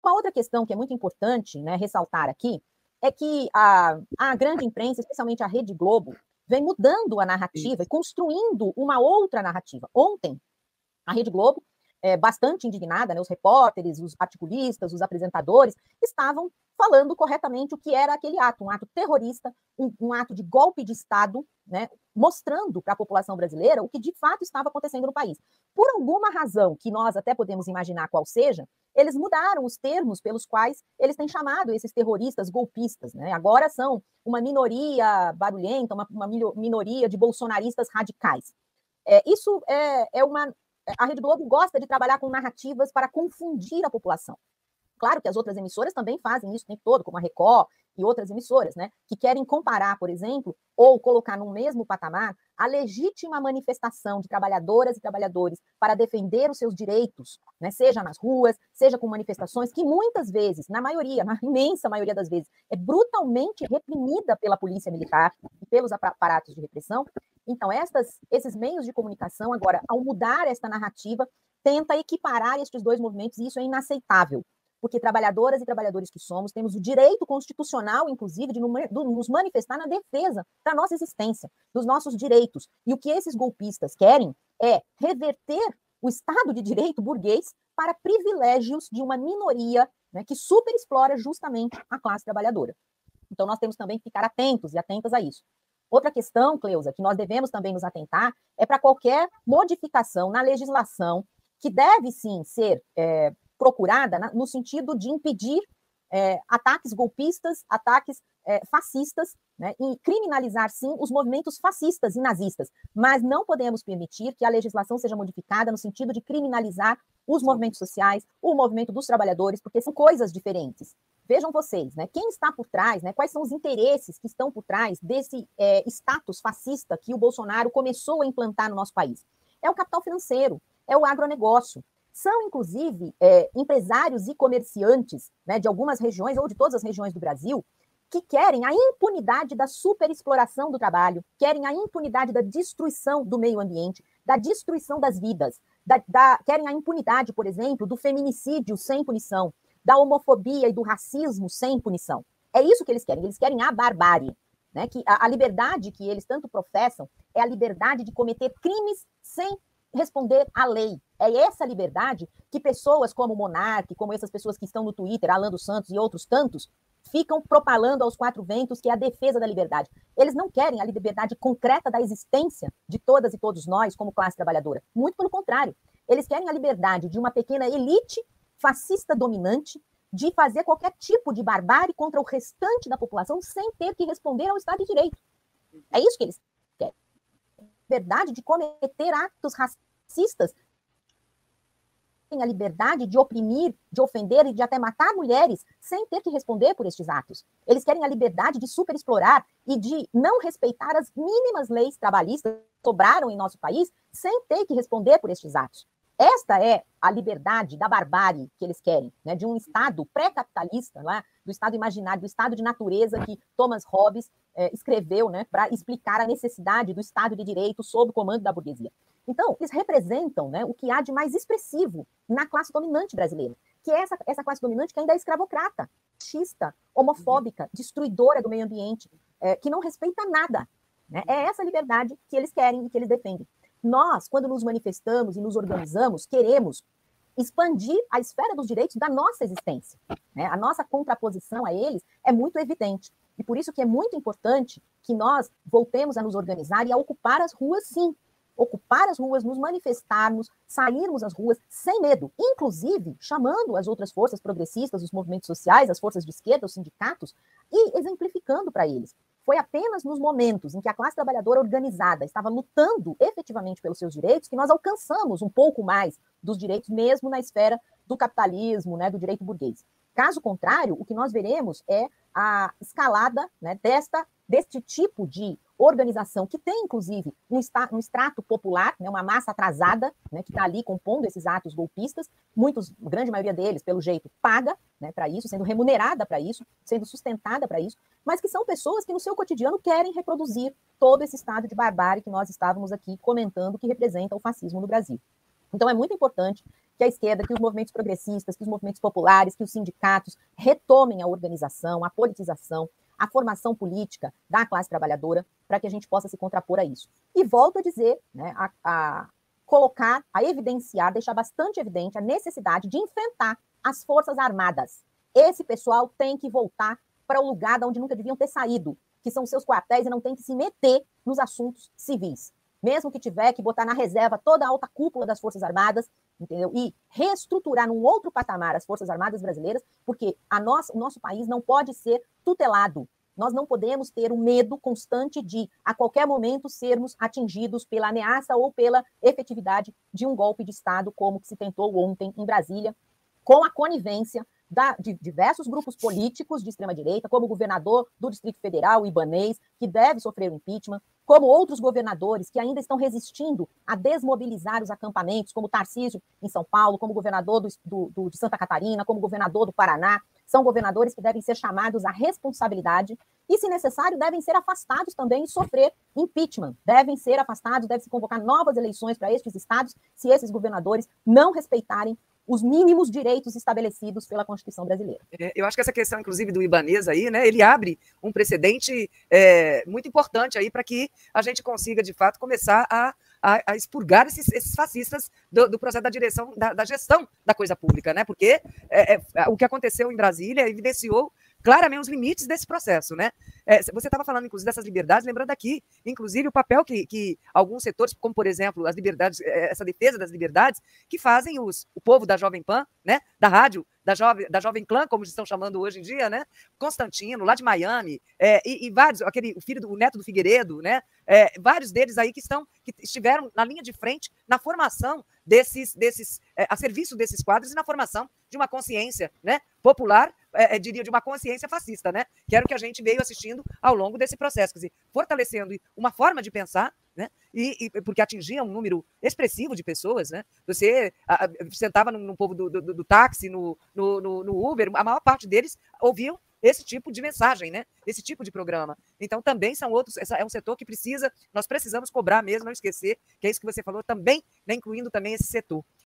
Uma outra questão que é muito importante, né, ressaltar aqui é que a grande imprensa, especialmente a Rede Globo, vem mudando a narrativa e construindo uma outra narrativa. Ontem, a Rede Globo, bastante indignada, né, os repórteres, os articulistas, os apresentadores, estavam falando corretamente o que era aquele ato, um ato terrorista, um ato de golpe de Estado, né, mostrando para a população brasileira o que de fato estava acontecendo no país. Por alguma razão, que nós até podemos imaginar qual seja, eles mudaram os termos pelos quais eles têm chamado esses terroristas golpistas, né? Agora são uma minoria barulhenta, uma minoria de bolsonaristas radicais. Isso é uma... A Rede Globo gosta de trabalhar com narrativas para confundir a população. Claro que as outras emissoras também fazem isso o tempo todo, como a Record e outras emissoras, né, que querem comparar, por exemplo, ou colocar no mesmo patamar a legítima manifestação de trabalhadoras e trabalhadores para defender os seus direitos, né, seja nas ruas, seja com manifestações que muitas vezes, na maioria, na imensa maioria das vezes, é brutalmente reprimida pela polícia militar e pelos aparatos de repressão. Então, esses meios de comunicação, agora, ao mudar esta narrativa, tenta equiparar estes dois movimentos, e isso é inaceitável. Porque trabalhadoras e trabalhadores que somos, temos o direito constitucional, inclusive, de nos manifestar na defesa da nossa existência, dos nossos direitos. E o que esses golpistas querem é reverter o Estado de Direito burguês para privilégios de uma minoria, né, que superexplora justamente a classe trabalhadora. Então, nós temos também que ficar atentos e atentas a isso. Outra questão, Cleusa, que nós devemos também nos atentar é para qualquer modificação na legislação que deve, sim, ser procurada no sentido de impedir ataques golpistas, ataques fascistas, né, e criminalizar, sim, os movimentos fascistas e nazistas. Mas não podemos permitir que a legislação seja modificada no sentido de criminalizar os movimentos sociais, o movimento dos trabalhadores, porque são coisas diferentes. Vejam vocês, né, quem está por trás, né, quais são os interesses que estão por trás desse status fascista que o Bolsonaro começou a implantar no nosso país. É o capital financeiro, é o agronegócio. São, inclusive, empresários e comerciantes, né, de algumas regiões ou de todas as regiões do Brasil que querem a impunidade da superexploração do trabalho, querem a impunidade da destruição do meio ambiente, da destruição das vidas, querem a impunidade, por exemplo, do feminicídio sem punição, da homofobia e do racismo sem punição. É isso que eles querem a barbárie. Né, que a liberdade que eles tanto professam é a liberdade de cometer crimes sem responder à lei. É essa liberdade que pessoas como o Monark, como essas pessoas que estão no Twitter, Alan dos Santos e outros tantos, ficam propalando aos quatro ventos, que é a defesa da liberdade. Eles não querem a liberdade concreta da existência de todas e todos nós como classe trabalhadora. Muito pelo contrário. Eles querem a liberdade de uma pequena elite fascista dominante de fazer qualquer tipo de barbárie contra o restante da população sem ter que responder ao Estado de Direito. É isso que eles querem. Liberdade de cometer atos racistas, tem a liberdade de oprimir, de ofender e de até matar mulheres sem ter que responder por estes atos. Eles querem a liberdade de superexplorar e de não respeitar as mínimas leis trabalhistas que sobraram em nosso país sem ter que responder por estes atos. Esta é a liberdade da barbárie que eles querem, né, de um Estado pré-capitalista, lá, do Estado imaginário, do Estado de natureza que Thomas Hobbes escreveu, né, para explicar a necessidade do Estado de Direito sob o comando da burguesia. Então, eles representam, né, o que há de mais expressivo na classe dominante brasileira, que é essa classe dominante que ainda é escravocrata, machista, homofóbica, destruidora do meio ambiente, que não respeita nada. Né? É essa liberdade que eles querem e que eles defendem. Nós, quando nos manifestamos e nos organizamos, queremos expandir a esfera dos direitos da nossa existência. Né? A nossa contraposição a eles é muito evidente. E por isso que é muito importante que nós voltemos a nos organizar e a ocupar as ruas, sim. Ocupar as ruas, nos manifestarmos, sairmos às ruas sem medo, inclusive chamando as outras forças progressistas, os movimentos sociais, as forças de esquerda, os sindicatos, e exemplificando para eles. Foi apenas nos momentos em que a classe trabalhadora organizada estava lutando efetivamente pelos seus direitos que nós alcançamos um pouco mais dos direitos, mesmo na esfera do capitalismo, né, do direito burguês. Caso contrário, o que nós veremos é a escalada, né, deste tipo de organização que tem, inclusive, um extrato popular, né, uma massa atrasada, né, que está ali compondo esses atos golpistas, a grande maioria deles, pelo jeito, paga, né, para isso, sendo remunerada para isso, sendo sustentada para isso, mas que são pessoas que no seu cotidiano querem reproduzir todo esse estado de barbárie que nós estávamos aqui comentando que representa o fascismo no Brasil. Então é muito importante que a esquerda, que os movimentos progressistas, que os movimentos populares, que os sindicatos retomem a organização, a politização, a formação política da classe trabalhadora, para que a gente possa se contrapor a isso. E volto a dizer, né, a colocar, a evidenciar, deixar bastante evidente a necessidade de enfrentar as Forças Armadas. Esse pessoal tem que voltar para o lugar de onde nunca deviam ter saído, que são seus quartéis, e não tem que se meter nos assuntos civis. Mesmo que tiver que botar na reserva toda a alta cúpula das Forças Armadas, entendeu? E reestruturar num outro patamar as Forças Armadas brasileiras, porque o nosso país não pode ser tutelado. Nós não podemos ter o medo constante de, a qualquer momento, sermos atingidos pela ameaça ou pela efetividade de um golpe de Estado, como que se tentou ontem em Brasília, com a conivência de diversos grupos políticos de extrema-direita, como o governador do Distrito Federal, o Ibanez, que deve sofrer o impeachment, como outros governadores que ainda estão resistindo a desmobilizar os acampamentos, como Tarcísio em São Paulo, como o governador de Santa Catarina, como o governador do Paraná. São governadores que devem ser chamados à responsabilidade e, se necessário, devem ser afastados também e sofrer impeachment. Devem ser afastados, deve-se convocar novas eleições para estes estados se esses governadores não respeitarem os mínimos direitos estabelecidos pela Constituição brasileira. Eu acho que essa questão, inclusive, do Ibanez aí, né, ele abre um precedente muito importante aí para que a gente consiga, de fato, começar a expurgar esses fascistas do processo da direção, da gestão da coisa pública, né? Porque o que aconteceu em Brasília evidenciou claramente os limites desse processo, né? Você estava falando, inclusive, dessas liberdades, lembrando aqui, inclusive, o papel que alguns setores, como, por exemplo, as liberdades, essa defesa das liberdades, que fazem o povo da Jovem Pan, né? Da rádio, da Jovem Clã, como estão chamando hoje em dia, né? Constantino, lá de Miami, e vários, o neto do Figueiredo, né? Vários deles aí que estiveram na linha de frente na formação a serviço desses quadros e na formação de uma consciência, né, popular, diria, de uma consciência fascista, né, que era o que a gente veio assistindo ao longo desse processo, quer dizer, fortalecendo uma forma de pensar, né, porque atingia um número expressivo de pessoas, né, você sentava no povo do táxi, no Uber, a maior parte deles ouviam esse tipo de mensagem, né? Esse tipo de programa. Então, também são outros, é um setor que nós precisamos cobrar mesmo, não esquecer, que é isso que você falou também, né? Incluindo também esse setor.